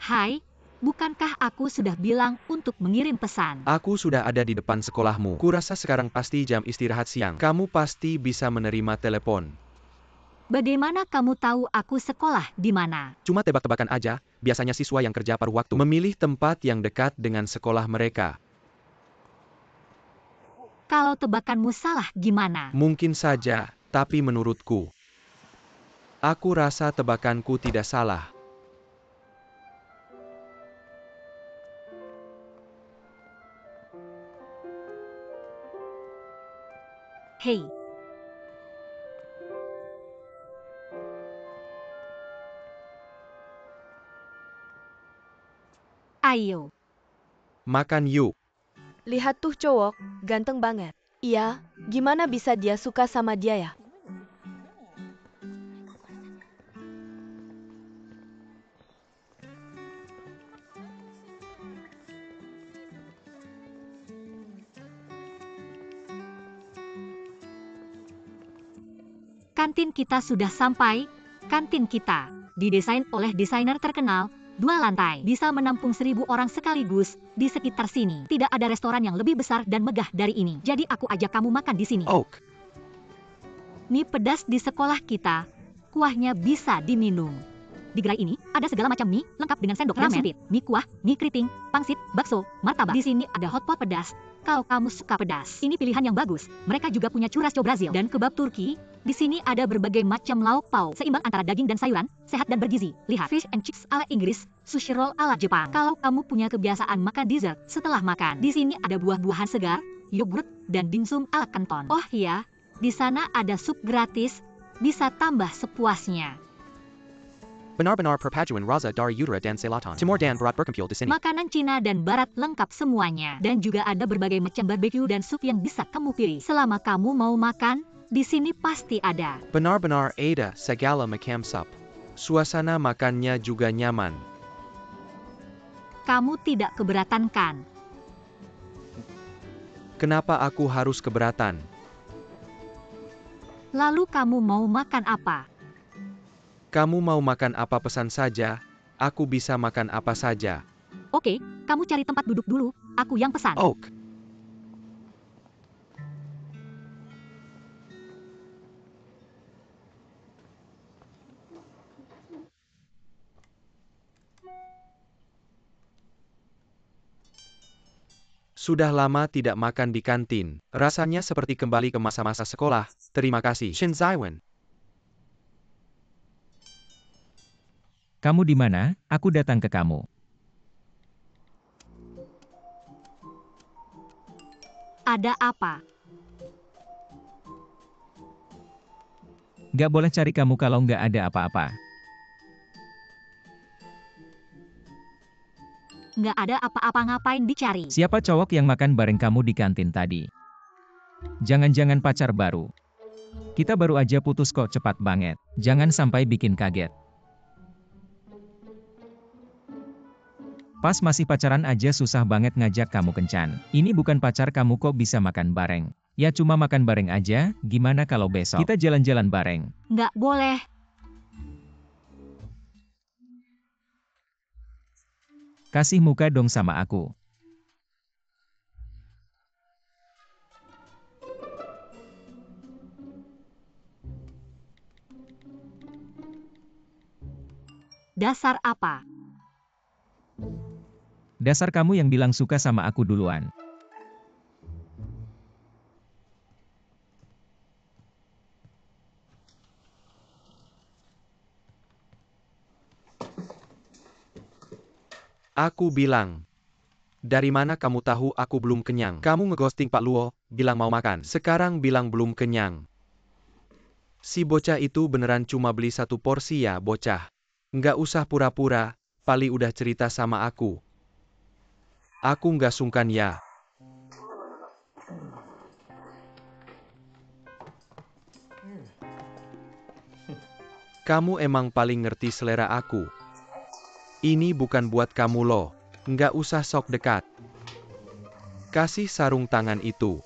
Hai, bukankah aku sudah bilang untuk mengirim pesan? Aku sudah ada di depan sekolahmu. Kurasa sekarang pasti jam istirahat siang. Kamu pasti bisa menerima telepon. Bagaimana kamu tahu aku sekolah di mana? Cuma tebak-tebakan aja, biasanya siswa yang kerja paruh waktu memilih tempat yang dekat dengan sekolah mereka. Kalau tebakanmu salah gimana? Mungkin saja, tapi menurutku, aku rasa tebakanku tidak salah. Hei. Ayo. Makan yuk. Lihat tuh cowok, ganteng banget. Iya, gimana bisa dia suka sama dia ya? Kantin kita sudah sampai. Kantin kita didesain oleh desainer terkenal, 2 lantai, bisa menampung 1.000 orang sekaligus di sekitar sini. Tidak ada restoran yang lebih besar dan megah dari ini. Jadi aku ajak kamu makan di sini. Oak. Mie pedas di sekolah kita, kuahnya bisa diminum. Di gerai ini ada segala macam mie, lengkap dengan sendok ramen, mie kuah, mie keriting, pangsit, bakso, martabak. Di sini ada hotpot pedas. Kalau kamu suka pedas, ini pilihan yang bagus. Mereka juga punya churrasco Brazil dan kebab Turki. Di sini ada berbagai macam lauk pauk, seimbang antara daging dan sayuran, sehat dan bergizi. Lihat, fish and chips ala Inggris, sushi roll ala Jepang. Kalau kamu punya kebiasaan makan dessert setelah makan, di sini ada buah-buahan segar, yogurt, dan dimsum ala Kanton. Oh iya, di sana ada sup gratis, bisa tambah sepuasnya. Benar-benar perpaduan rasa dari utara dan selatan. Timur dan barat berkumpul di sini. Makanan Cina dan Barat lengkap semuanya. Dan juga ada berbagai macam barbecue dan sup yang bisa kamu pilih. Selama kamu mau makan, di sini pasti ada. Benar-benar ada segala macam sup. Suasana makannya juga nyaman. Kamu tidak keberatan kan? Kenapa aku harus keberatan? Lalu kamu mau makan apa? Kamu mau makan apa pesan saja, aku bisa makan apa saja. Oke, kamu cari tempat duduk dulu, aku yang pesan. Oak. Sudah lama tidak makan di kantin. Rasanya seperti kembali ke masa-masa sekolah. Terima kasih, Shin Zaiwen. Kamu di mana? Aku datang ke kamu. Ada apa? Gak boleh cari kamu kalau nggak ada apa-apa. Nggak ada apa-apa, ngapain dicari? Siapa cowok yang makan bareng kamu di kantin tadi? Jangan-jangan pacar baru. Kita baru aja putus kok, cepat banget. Jangan sampai bikin kaget. Pas masih pacaran aja susah banget ngajak kamu kencan. Ini bukan pacar kamu kok bisa makan bareng. Ya cuma makan bareng aja, gimana kalau besok kita jalan-jalan bareng? Nggak boleh. Kasih muka dong sama aku. Dasar apa? Dasar kamu yang bilang suka sama aku duluan. Aku bilang. Dari mana kamu tahu aku belum kenyang? Kamu ngeghosting Pak Luo, bilang mau makan. Sekarang bilang belum kenyang. Si bocah itu beneran cuma beli 1 porsi ya, bocah. Nggak usah pura-pura, Pali udah cerita sama aku. Aku nggak sungkan ya. Kamu emang paling ngerti selera aku. Ini bukan buat kamu loh. Nggak usah sok dekat. Kasih sarung tangan itu.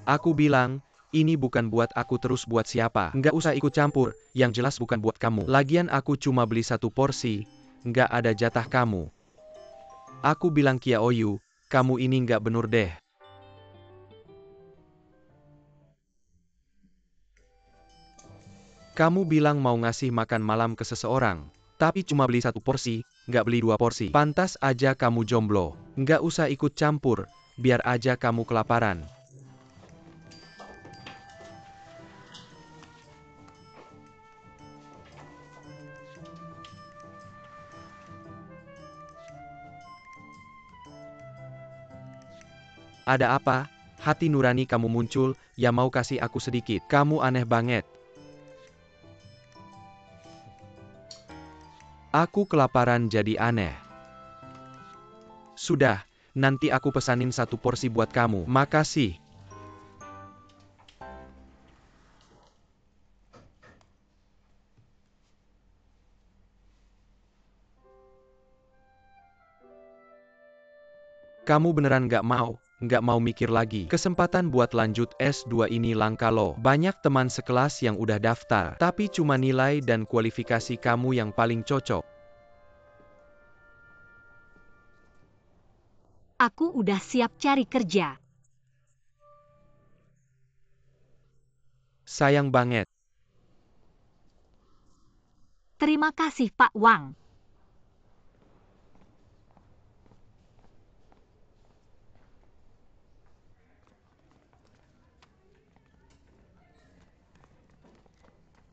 Aku bilang, Ini bukan buat aku terus buat siapa. Nggak usah ikut campur, yang jelas bukan buat kamu. Lagian aku cuma beli 1 porsi, nggak ada jatah kamu. Aku bilang Kia Oyu, kamu ini nggak bener deh. Kamu bilang mau ngasih makan malam ke seseorang, tapi cuma beli 1 porsi, nggak beli 2 porsi. Pantas aja kamu jomblo. Nggak usah ikut campur, biar aja kamu kelaparan. Ada apa? Hati nurani kamu muncul, ya mau kasih aku sedikit. Kamu aneh banget. Aku kelaparan jadi aneh. Sudah, nanti aku pesanin 1 porsi buat kamu. Makasih. Kamu beneran nggak mau mikir lagi. Kesempatan buat lanjut S2 ini langka loh. Banyak teman sekelas yang udah daftar, tapi cuma nilai dan kualifikasi kamu yang paling cocok. Aku udah siap cari kerja. Sayang banget. Terima kasih Pak Wang.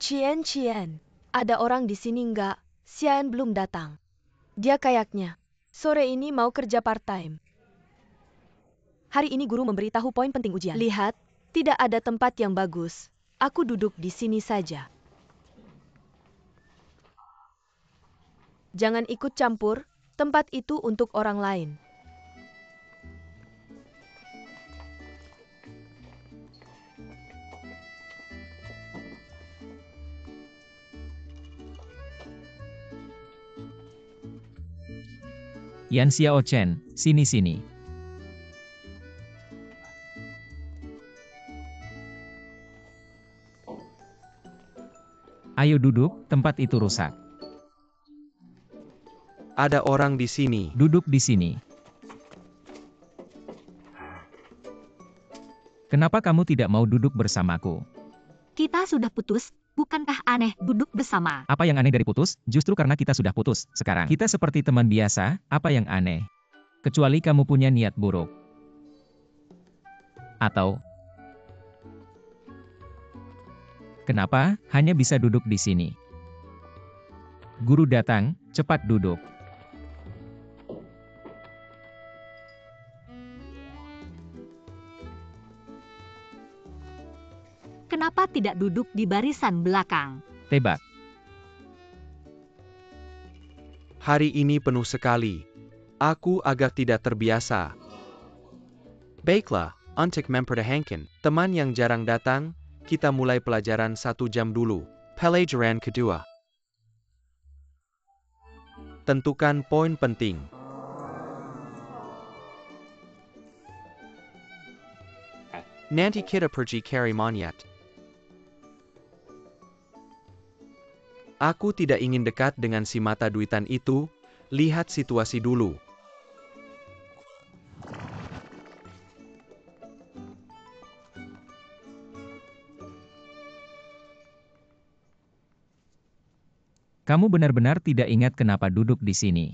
Cien, ada orang di sini nggak? Xian belum datang. Dia kayaknya sore ini mau kerja part-time. Hari ini guru memberitahu poin penting ujian. Lihat, tidak ada tempat yang bagus. Aku duduk di sini saja. Jangan ikut campur, tempat itu untuk orang lain. Yan Xiao Chen, sini-sini. Ayo duduk, tempat itu rusak. Ada orang di sini. Duduk di sini. Kenapa kamu tidak mau duduk bersamaku? Kita sudah putus, bukankah aneh duduk bersama? Apa yang aneh dari putus? Justru karena kita sudah putus, sekarang kita seperti teman biasa, apa yang aneh? Kecuali kamu punya niat buruk. Atau, kenapa hanya bisa duduk di sini? Guru datang, cepat duduk. Kenapa tidak duduk di barisan belakang? Tebak. Hari ini penuh sekali. Aku agak tidak terbiasa. Baiklah, untuk mempertahankan teman yang jarang datang, kita mulai pelajaran 1 jam dulu. Pelajaran kedua. Tentukan poin penting. Nanti kita pergi cari monyet. Aku tidak ingin dekat dengan si mata duitan itu. Lihat situasi dulu. Kamu benar-benar tidak ingat kenapa duduk di sini.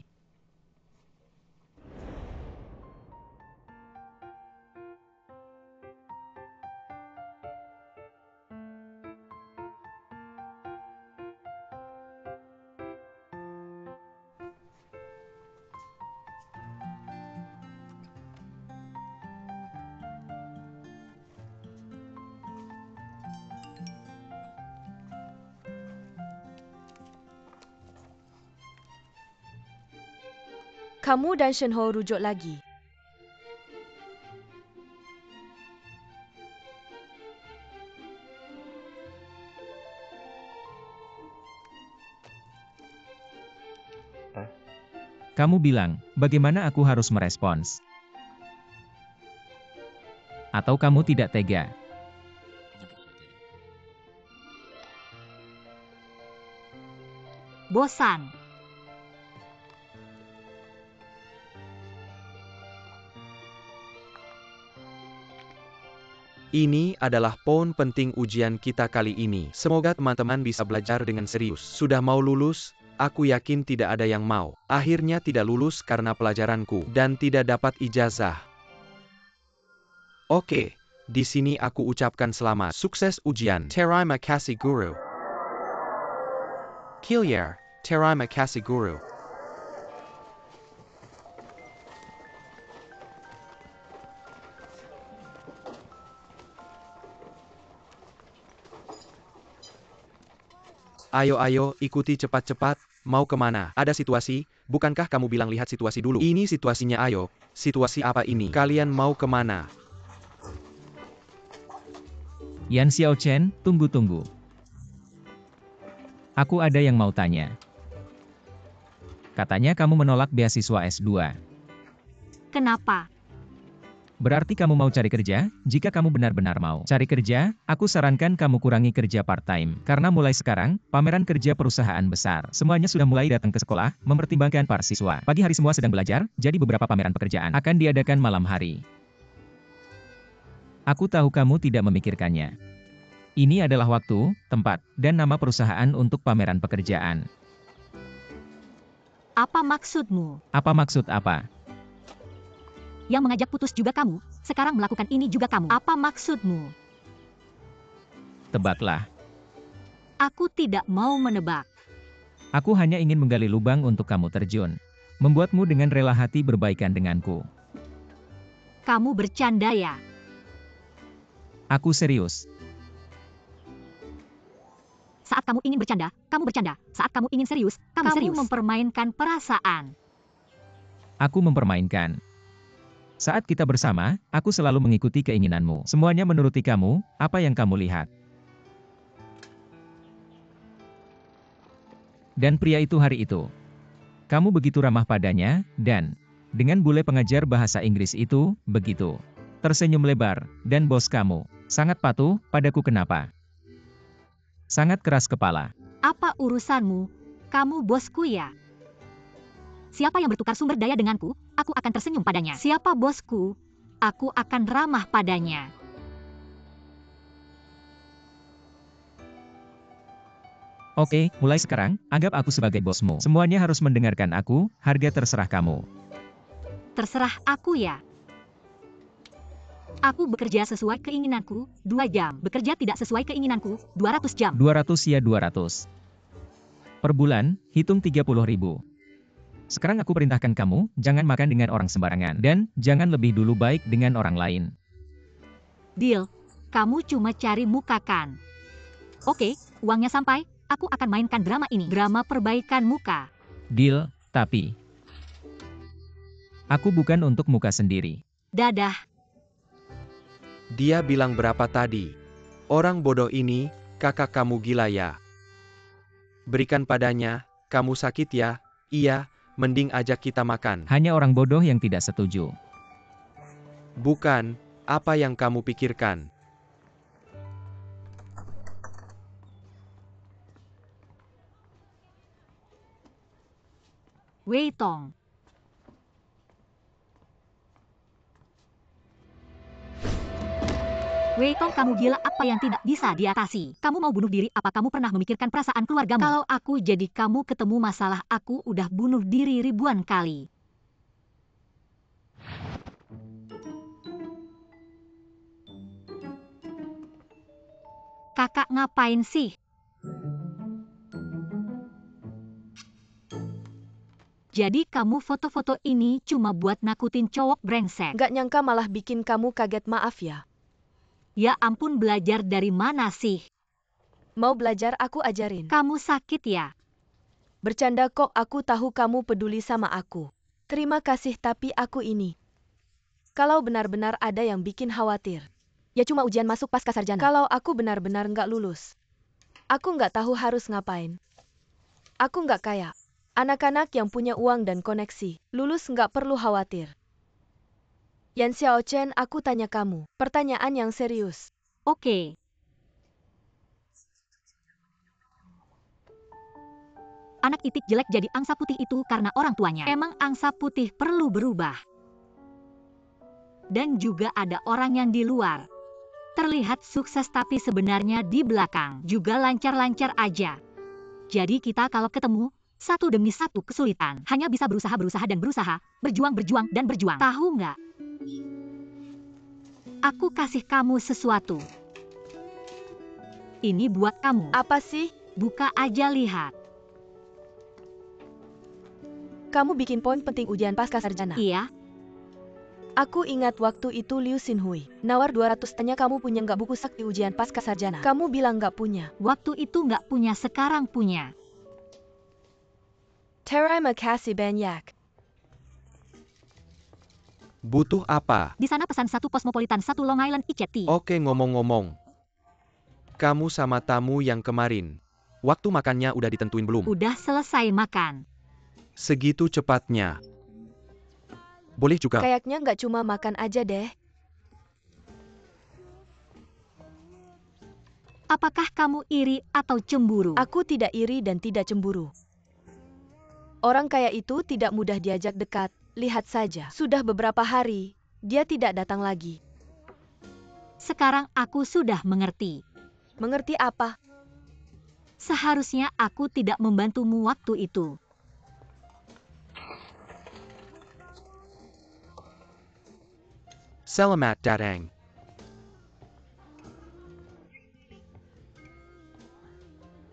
Kamu dan Shenho rujuk lagi. Kamu bilang, bagaimana aku harus merespons? Atau kamu tidak tega? bosan. Ini adalah poin penting ujian kita kali ini. Semoga teman-teman bisa belajar dengan serius. Sudah mau lulus? Aku yakin tidak ada yang mau. Akhirnya tidak lulus karena pelajaranku dan tidak dapat ijazah. Oke, di sini aku ucapkan selamat. Sukses ujian. Terima kasih guru. Kiliar, terima kasih guru. Ayo, ikuti cepat-cepat, mau kemana? Ada situasi, bukankah kamu bilang lihat situasi dulu? Ini situasinya ayo, situasi apa ini? Kalian mau kemana? Yan Xiaochen, tunggu. Aku ada yang mau tanya. Katanya kamu menolak beasiswa S2. Kenapa? Berarti kamu mau cari kerja? Jika kamu benar-benar mau cari kerja, aku sarankan kamu kurangi kerja part-time. Karena mulai sekarang, pameran kerja perusahaan besar. Semuanya sudah mulai datang ke sekolah, mempertimbangkan para siswa. Pagi hari semua sedang belajar, jadi beberapa pameran pekerjaan akan diadakan malam hari. Aku tahu kamu tidak memikirkannya. Ini adalah waktu, tempat, dan nama perusahaan untuk pameran pekerjaan. Apa maksudmu? Apa maksud apa? Yang mengajak putus juga kamu, sekarang melakukan ini juga kamu. Apa maksudmu? Tebaklah. Aku tidak mau menebak. Aku hanya ingin menggali lubang untuk kamu terjun. Membuatmu dengan rela hati berbaikan denganku. Kamu bercanda ya? Aku serius. Saat kamu ingin bercanda, kamu bercanda. Saat kamu ingin serius, kamu serius. Mempermainkan perasaan. Aku mempermainkan. Saat kita bersama, aku selalu mengikuti keinginanmu. Semuanya menuruti kamu, apa yang kamu lihat. Dan pria itu hari itu. Kamu begitu ramah padanya, dan dengan bule pengajar bahasa Inggris itu, begitu. Tersenyum lebar, dan bos kamu, sangat patuh padaku kenapa? Sangat keras kepala. Apa urusanmu? Kamu bosku ya? Siapa yang bertukar sumber daya denganku, aku akan tersenyum padanya. Siapa bosku, aku akan ramah padanya. Oke, mulai sekarang, anggap aku sebagai bosmu. Semuanya harus mendengarkan aku, harga terserah kamu. Terserah aku ya? Aku bekerja sesuai keinginanku, 2 jam. Bekerja tidak sesuai keinginanku, 200 jam. 200 ya 200. Per bulan, hitung 30.000. Sekarang aku perintahkan kamu, jangan makan dengan orang sembarangan. Dan, jangan lebih dulu baik dengan orang lain. Deal, kamu cuma cari muka kan? Oke, uangnya sampai, aku akan mainkan drama ini. Drama perbaikan muka. Deal, tapi aku bukan untuk muka sendiri. Dadah. Dia bilang berapa tadi? Orang bodoh ini, kakak kamu gila ya? Berikan padanya, kamu sakit ya? Iya, mending ajak kita makan. Hanya orang bodoh yang tidak setuju. Bukan, apa yang kamu pikirkan? Wei Tong. Wei Tong, kamu gila apa yang tidak bisa diatasi? Kamu mau bunuh diri? Apa kamu pernah memikirkan perasaan keluargamu? Kalau aku jadi kamu ketemu masalah, aku udah bunuh diri ribuan kali. Kakak ngapain sih? Jadi kamu foto-foto ini cuma buat nakutin cowok brengsek? Nggak nyangka malah bikin kamu kaget, maaf ya. Ya ampun, belajar dari mana sih? Mau belajar aku ajarin. Kamu sakit ya? Bercanda kok, aku tahu kamu peduli sama aku. Terima kasih, tapi aku ini. Kalau benar-benar ada yang bikin khawatir. Ya cuma ujian masuk pasca sarjana. Kalau aku benar-benar nggak lulus. Aku nggak tahu harus ngapain. Aku nggak kaya. Anak-anak yang punya uang dan koneksi, lulus nggak perlu khawatir. Yan Xiaochen, aku tanya kamu, pertanyaan yang serius. Oke. Anak itik jelek jadi angsa putih itu karena orang tuanya. Emang angsa putih perlu berubah. Dan juga ada orang yang di luar. Terlihat sukses tapi sebenarnya di belakang juga lancar-lancar aja. Jadi kita kalau ketemu, satu demi satu kesulitan. Hanya bisa berusaha dan berusaha, berjuang dan berjuang. Tahu nggak? Aku kasih kamu sesuatu. Ini buat kamu. Apa sih? Buka aja lihat. Kamu bikin poin penting ujian pasca sarjana. Iya. Aku ingat waktu itu Liu Xinhui nawar 200 tanya kamu punya nggak buku sakti ujian pasca sarjana. Kamu bilang nggak punya. Waktu itu nggak punya, sekarang punya. Terima kasih banyak. Butuh apa? Di sana pesan 1 Cosmopolitan 1 Long Island Iced Tea. Oke, ngomong-ngomong. Kamu sama tamu yang kemarin. Waktu makannya udah ditentuin belum? Udah selesai makan. Segitu cepatnya. Boleh juga. Kayaknya nggak cuma makan aja deh. Apakah kamu iri atau cemburu? Aku tidak iri dan tidak cemburu. Orang kaya itu tidak mudah diajak dekat. Lihat saja, sudah beberapa hari, dia tidak datang lagi. Sekarang aku sudah mengerti. Mengerti apa? Seharusnya aku tidak membantumu waktu itu. Selamat datang.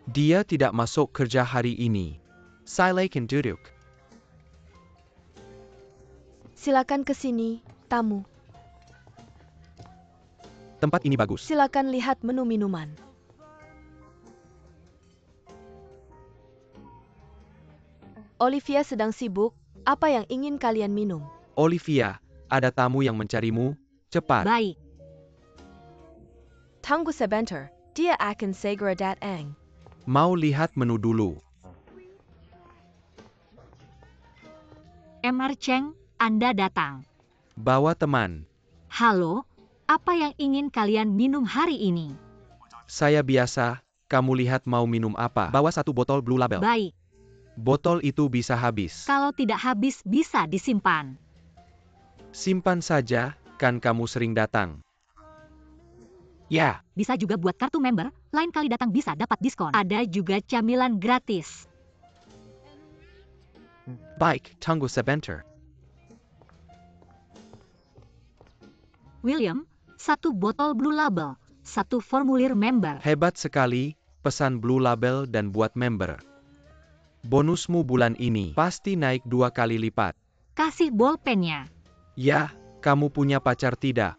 Dia tidak masuk kerja hari ini. Silakan duduk. Silakan ke sini, tamu. Tempat ini bagus. Silakan lihat menu minuman. Olivia sedang sibuk. Apa yang ingin kalian minum? Olivia, ada tamu yang mencarimu. Cepat. Baik. Tunggu sebentar. Dia akan segera datang. Mau lihat menu dulu. Mr. Cheng, Anda datang. Bawa teman. Halo, apa yang ingin kalian minum hari ini? Saya biasa. Kamu lihat mau minum apa? Bawa 1 botol Blue Label. Baik, Botol itu bisa habis. kalau tidak habis bisa disimpan. Simpan saja, kan kamu sering datang. Ya, Bisa juga buat kartu member, lain kali datang bisa dapat diskon. Ada juga camilan gratis. baik, tunggu sebentar. William, 1 botol Blue Label, 1 formulir member. Hebat sekali, pesan Blue Label dan buat member. Bonusmu bulan ini pasti naik 2 kali lipat. Kasih bolpennya. Ya, kamu punya pacar tidak?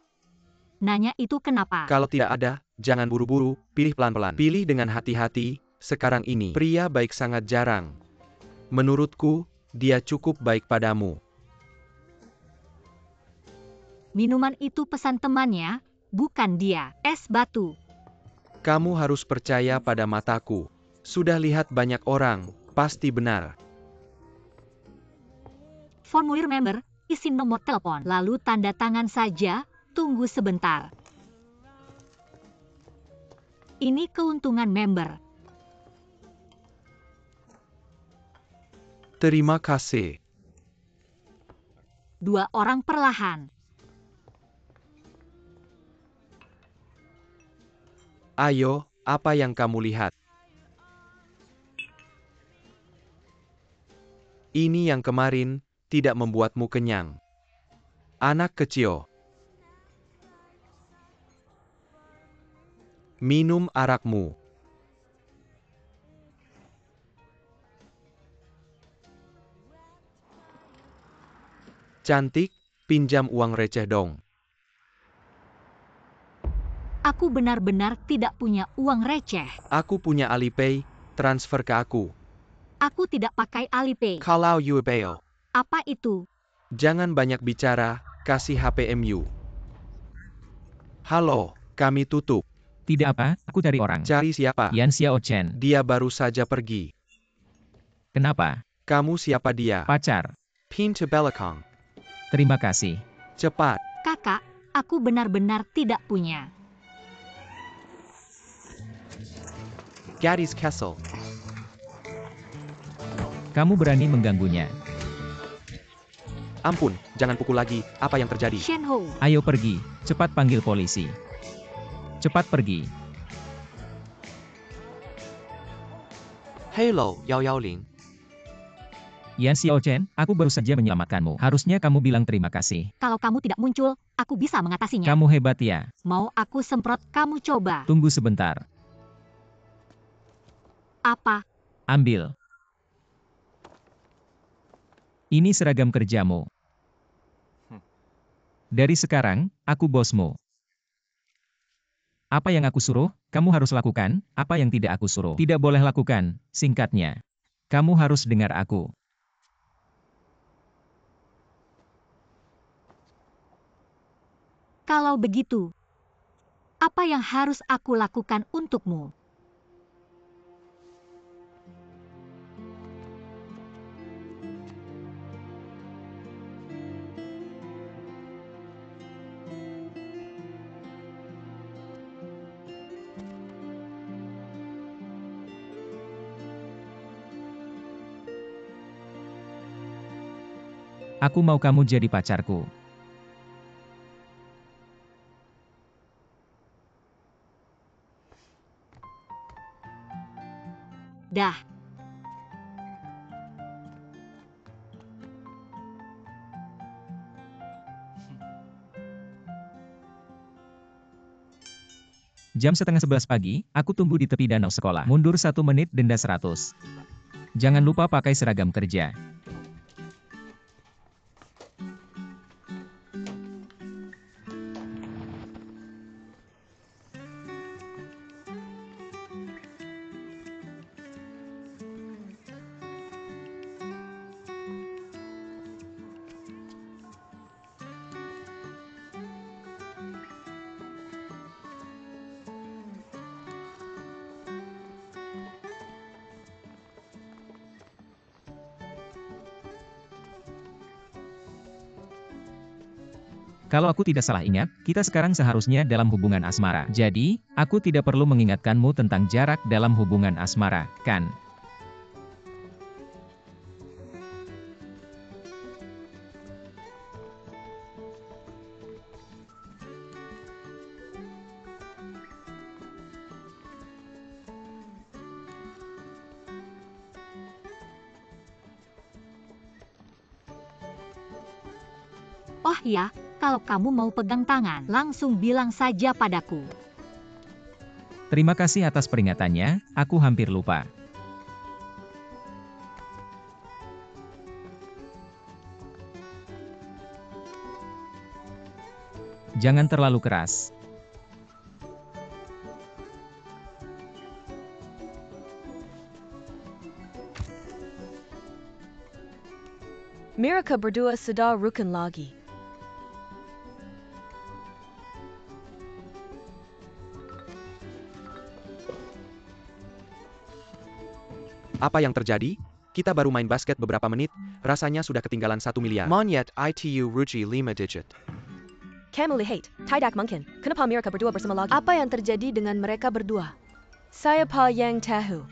Nanya itu kenapa? Kalau tidak ada, jangan buru-buru, pilih pelan-pelan. Pilih dengan hati-hati, sekarang ini. Pria baik sangat jarang. Menurutku, dia cukup baik padamu. Minuman itu pesan temannya, bukan dia. Es batu. Kamu harus percaya pada mataku. Sudah lihat banyak orang, pasti benar. Formulir member, isi nomor telepon. Lalu tanda tangan saja, tunggu sebentar. Ini keuntungan member. Terima kasih. 2 orang perlahan. Ayo, apa yang kamu lihat? Ini yang kemarin, tidak membuatmu kenyang. Anak kecil. Minum arakmu. Cantik, pinjam uang receh dong. Aku benar-benar tidak punya uang receh. Aku punya Alipay, transfer ke aku. Aku tidak pakai Alipay. Kalau you bail. Apa itu? Jangan banyak bicara, kasih HPMU. Halo, kami tutup. Tidak apa, aku cari orang. Cari siapa? Yan Xiao Chen. Dia baru saja pergi. Kenapa? Kamu siapa dia? Pacar. Pin to belakang. Terima kasih. Cepat. Kakak, aku benar-benar tidak punya. Gadis Kessel. Kamu berani mengganggunya. Ampun, jangan pukul lagi, apa yang terjadi? Shenhou, Ayo pergi, cepat panggil polisi. Cepat pergi. Hello, 110. Yan Xiaochen, aku baru saja menyelamatkanmu. Harusnya kamu bilang terima kasih. kalau kamu tidak muncul, aku bisa mengatasinya. Kamu hebat ya. Mau aku semprot, kamu coba. Tunggu sebentar. Apa? Ambil. Ini seragam kerjamu. Dari sekarang, aku bosmu. Apa yang aku suruh, kamu harus lakukan. Apa yang tidak aku suruh, tidak boleh lakukan. Singkatnya, kamu harus dengar aku. Kalau begitu, apa yang harus aku lakukan untukmu? Aku mau kamu jadi pacarku. Dah. Jam setengah 11 pagi, aku tunggu di tepi danau sekolah. Mundur 1 menit, denda 100. Jangan lupa pakai seragam kerja. Kalau aku tidak salah ingat, kita sekarang seharusnya dalam hubungan asmara. Jadi, aku tidak perlu mengingatkanmu tentang jarak dalam hubungan asmara, kan? Oh ya, kalau kamu mau pegang tangan, langsung bilang saja padaku. Terima kasih atas peringatannya, aku hampir lupa. Jangan terlalu keras. Mereka berdua sudah rukun lagi. Apa yang terjadi? Kita baru main basket beberapa menit, rasanya sudah ketinggalan 1 miliar. Monyet ITU Ruji 5 digit. Kamu lihat, tidak mungkin. Kenapa mereka berdua bersama lagi? Apa yang terjadi dengan mereka berdua? Saya yang tahu.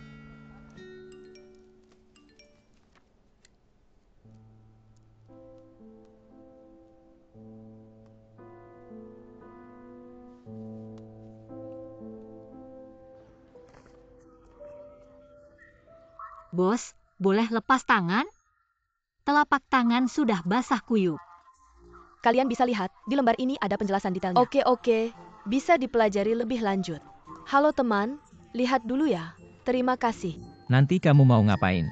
Bos, boleh lepas tangan? Telapak tangan sudah basah kuyup. Kalian bisa lihat, di lembar ini ada penjelasan detailnya. Oke. Bisa dipelajari lebih lanjut. Halo teman, lihat dulu ya. Terima kasih. Nanti kamu mau ngapain?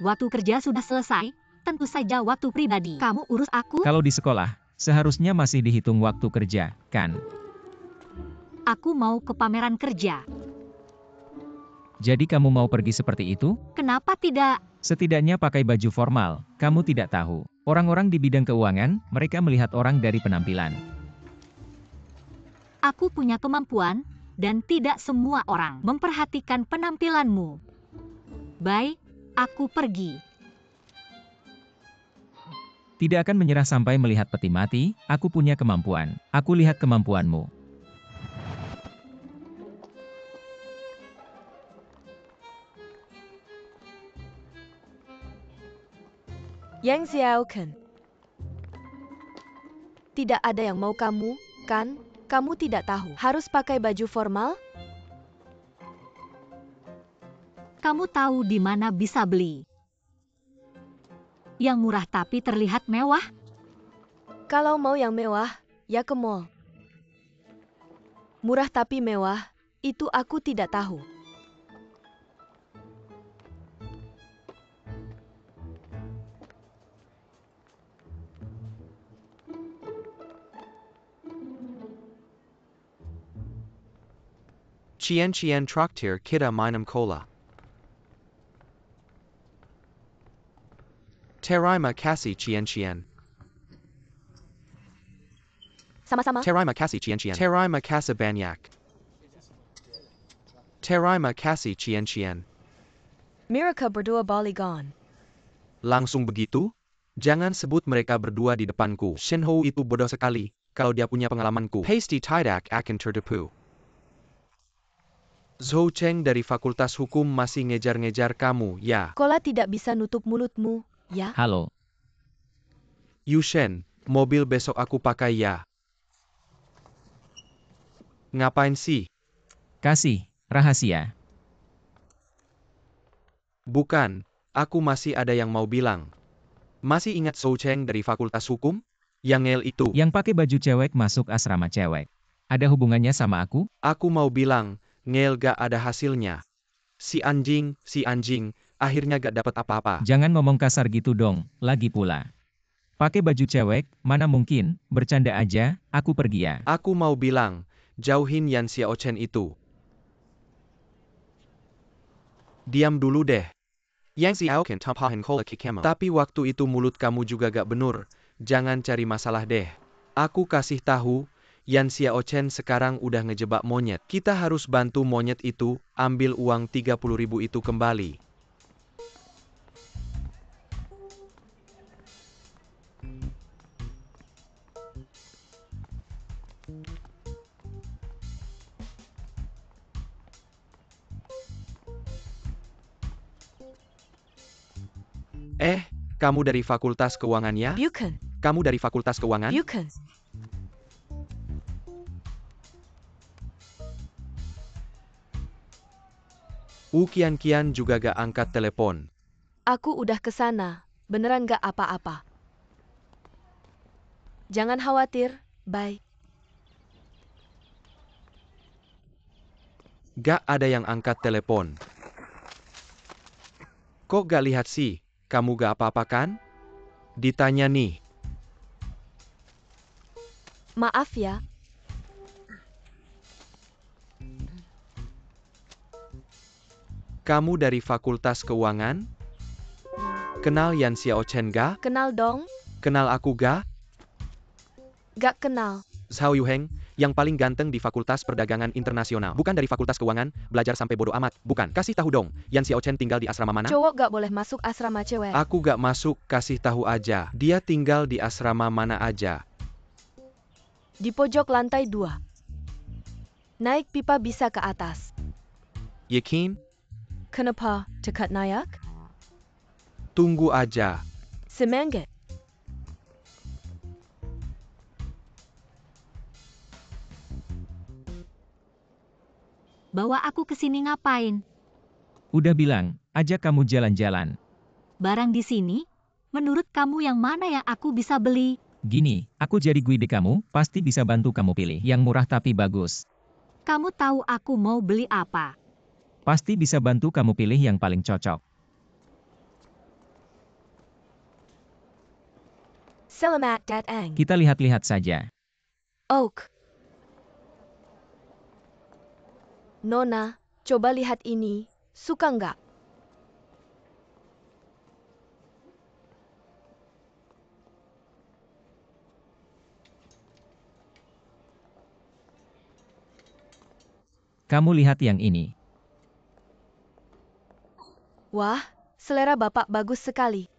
Waktu kerja sudah selesai, tentu saja waktu pribadi. Kamu urus aku, Kalau di sekolah, seharusnya masih dihitung waktu kerja, kan? aku mau ke pameran kerja. Jadi kamu mau pergi seperti itu? Kenapa tidak? Setidaknya pakai baju formal, kamu tidak tahu. Orang-orang di bidang keuangan, mereka melihat orang dari penampilan. Aku punya kemampuan, dan tidak semua orang memperhatikan penampilanmu. Baik, aku pergi. Tidak akan menyerah sampai melihat peti mati, aku punya kemampuan. Aku lihat kemampuanmu. Yang Xiaoken. Tidak ada yang mau kamu, kan? Kamu tidak tahu. Harus pakai baju formal? Kamu tahu di mana bisa beli yang murah tapi terlihat mewah? Kalau mau yang mewah, ya ke mall. Murah tapi mewah, itu aku tidak tahu. Cian traktir kita minum cola. Terima kasih Cian. Sama-sama. Terima kasih Cian. Terima kasih banyak. Terima kasih Cian. Mereka berdua balikan. Langsung begitu? Jangan sebut mereka berdua di depanku. Shenhou itu bodoh sekali. Kalau dia punya pengalamanku, pasti tidak akan tertipu. Zhou Cheng dari Fakultas Hukum masih ngejar-ngejar kamu, ya? Sekolah tidak bisa nutup mulutmu, ya? Halo. Yushen, mobil besok aku pakai ya. Ngapain sih? Kasih, rahasia. Bukan, aku masih ada yang mau bilang. Masih ingat Zhou Cheng dari Fakultas Hukum? Yang ngel itu. Yang pakai baju cewek masuk asrama cewek. Ada hubungannya sama aku? Aku mau bilang, ngel gak ada hasilnya. Si anjing, akhirnya gak dapat apa-apa. Jangan ngomong kasar gitu dong, lagi pula. Pakai baju cewek, mana mungkin, bercanda aja, aku pergi ya. Aku mau bilang, jauhin Yan Xiaochen itu. Diam dulu deh. Yang Xiaochen tampahin kola ke kamu. Tapi waktu itu mulut kamu juga gak bener. Jangan cari masalah deh. Aku kasih tahu, Yan Xiaochen sekarang udah ngejebak monyet. Kita harus bantu monyet itu, ambil uang 30.000 itu kembali. Kamu dari Fakultas Keuangan ya? Bukan. Kamu dari Fakultas Keuangan? Bukan. Kian juga gak angkat telepon. Aku udah ke sana. Beneran gak apa-apa. Jangan khawatir. Bye. Gak ada yang angkat telepon. Kok gak lihat sih? Kamu gak apa-apa kan? Ditanya nih. Maaf ya. Kamu dari Fakultas Keuangan? Kenal Yan Xiaochen ga? Kenal dong? Kenal aku ga? Gak kenal. Zhao Yuheng, yang paling ganteng di Fakultas Perdagangan Internasional. Bukan dari Fakultas Keuangan, belajar sampai bodoh amat. Bukan, kasih tahu dong, Yan Xiaochen tinggal di asrama mana? Cowok gak boleh masuk asrama cewek. Aku gak masuk, kasih tahu aja. Dia tinggal di asrama mana aja. Di pojok lantai 2. Naik pipa bisa ke atas. Yakin? Kenapa dekat naik? Tunggu aja. Semangat. Bawa aku ke sini ngapain? Udah bilang, ajak kamu jalan-jalan. Barang di sini? Menurut kamu yang mana yang aku bisa beli? Gini, aku jadi guide kamu, pasti bisa bantu kamu pilih yang murah tapi bagus. Kamu tahu aku mau beli apa? Pasti bisa bantu kamu pilih yang paling cocok. Selamat datang. Kita lihat-lihat saja. Oak. Nona, coba lihat ini. Suka nggak? Kamu lihat yang ini. Wah, selera bapak bagus sekali.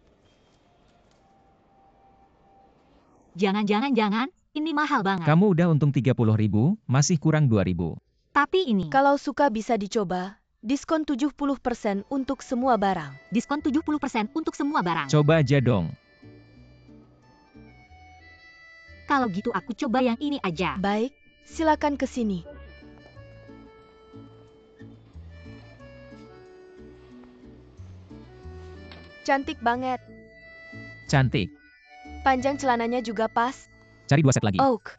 Jangan, ini mahal banget. Kamu udah untung 30.000, masih kurang 2.000. Tapi ini, Kalau suka bisa dicoba. Diskon 70% untuk semua barang. diskon 70% untuk semua barang. Coba aja dong. Kalau gitu aku coba yang ini aja. Baik, silakan ke sini. Cantik banget. Cantik. Panjang celananya juga pas. Cari 2 set lagi. Oak.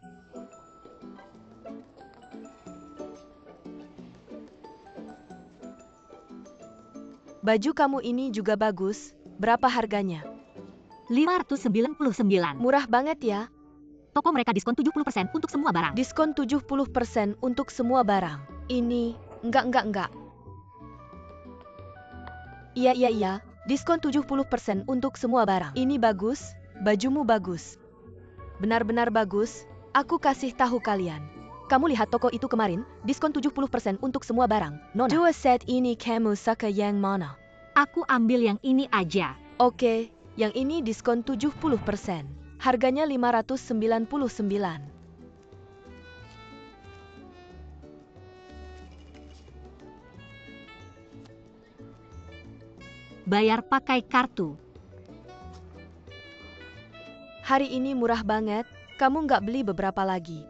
Baju kamu ini juga bagus. Berapa harganya? 599. Murah banget ya. Toko mereka diskon 70% untuk semua barang. Diskon 70% untuk semua barang. Ini, enggak. Iya. Diskon 70% untuk semua barang. Ini bagus, bajumu bagus. Benar-benar bagus, aku kasih tahu kalian. Kamu lihat toko itu kemarin, diskon 70% untuk semua barang. Nona, 2 set ini kamu suka yang mana? Aku ambil yang ini aja. Oke, yang ini diskon 70%. Harganya 599. Bayar pakai kartu. Hari ini murah banget, kamu nggak beli beberapa lagi.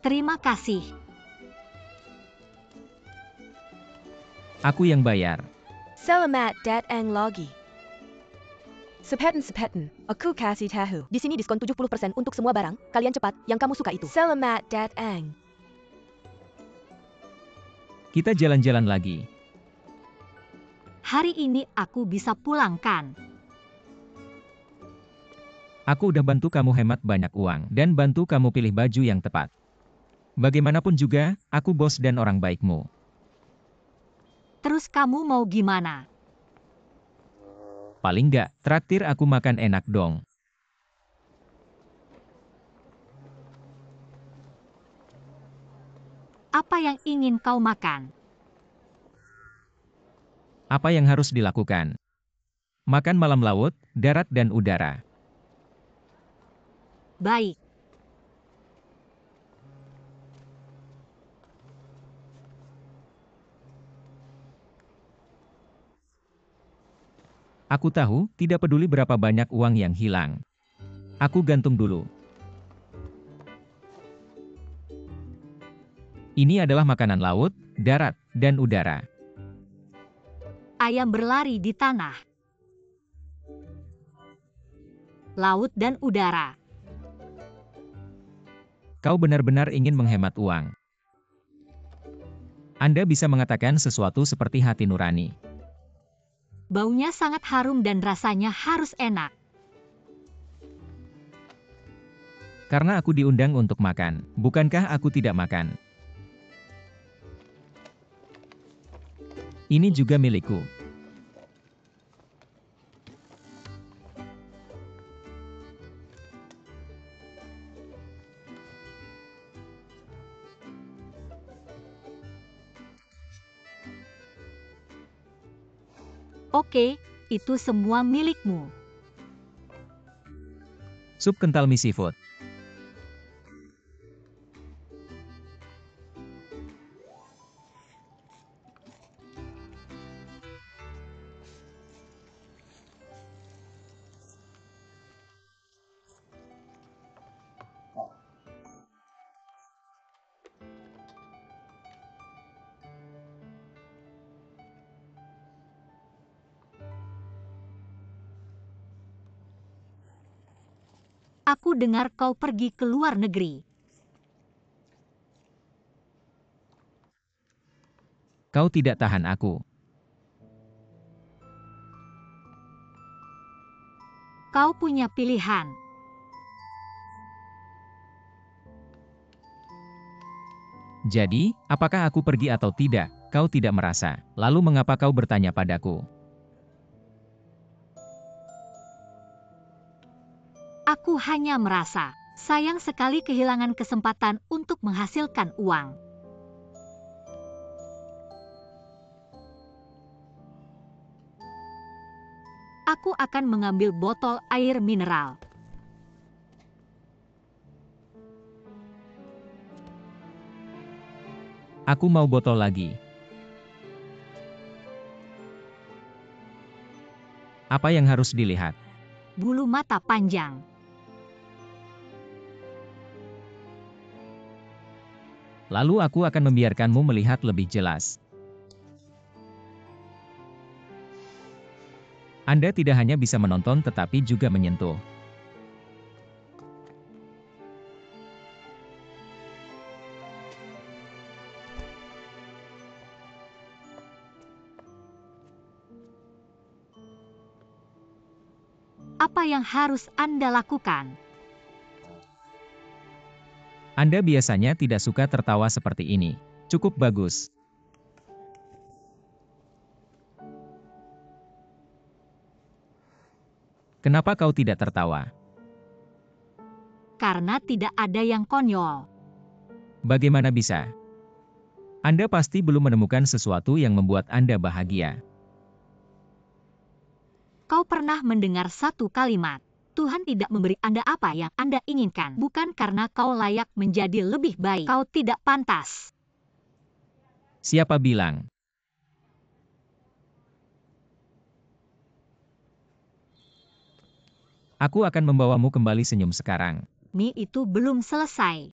Terima kasih. Aku yang bayar. Selamat datang lagi. Sepetan, aku kasih tahu. Di sini diskon 70% untuk semua barang, kalian cepat, yang kamu suka itu. Selamat datang. Kita jalan-jalan lagi. Hari ini aku bisa pulang kan? Aku udah bantu kamu hemat banyak uang dan bantu kamu pilih baju yang tepat. Bagaimanapun juga, aku bos dan orang baikmu. Terus kamu mau gimana? Paling nggak, traktir aku makan enak dong. Apa yang ingin kau makan? Apa yang harus dilakukan? Makan malam laut, darat dan udara. Baik. Aku tahu, tidak peduli berapa banyak uang yang hilang. Aku gantung dulu. Ini adalah makanan laut, darat, dan udara. Ayam berlari di tanah. Laut dan udara. Kau benar-benar ingin menghemat uang. Anda bisa mengatakan sesuatu seperti hati nurani. Baunya sangat harum dan rasanya harus enak. Karena aku diundang untuk makan, bukankah aku tidak makan? Ini juga milikku. Oke, itu semua milikmu. Sup kental mie seafood. Aku dengar kau pergi ke luar negeri. Kau tidak tahan aku. Kau punya pilihan. Jadi, apakah aku pergi atau tidak? Kau tidak merasa. Lalu mengapa kau bertanya padaku? Aku hanya merasa sayang sekali kehilangan kesempatan untuk menghasilkan uang. Aku akan mengambil botol air mineral. Aku mau botol lagi. Apa yang harus dilihat? bulu mata panjang. Lalu aku akan membiarkanmu melihat lebih jelas. Anda tidak hanya bisa menonton tetapi juga menyentuh. Apa yang harus Anda lakukan? Anda biasanya tidak suka tertawa seperti ini. Cukup bagus. Kenapa kau tidak tertawa? Karena tidak ada yang konyol. Bagaimana bisa? Anda pasti belum menemukan sesuatu yang membuat Anda bahagia. Kau pernah mendengar satu kalimat, Tuhan tidak memberi Anda apa yang Anda inginkan, bukan karena kau layak menjadi lebih baik. Kau tidak pantas. Siapa bilang? Aku akan membawamu kembali senyum sekarang. Mie itu belum selesai.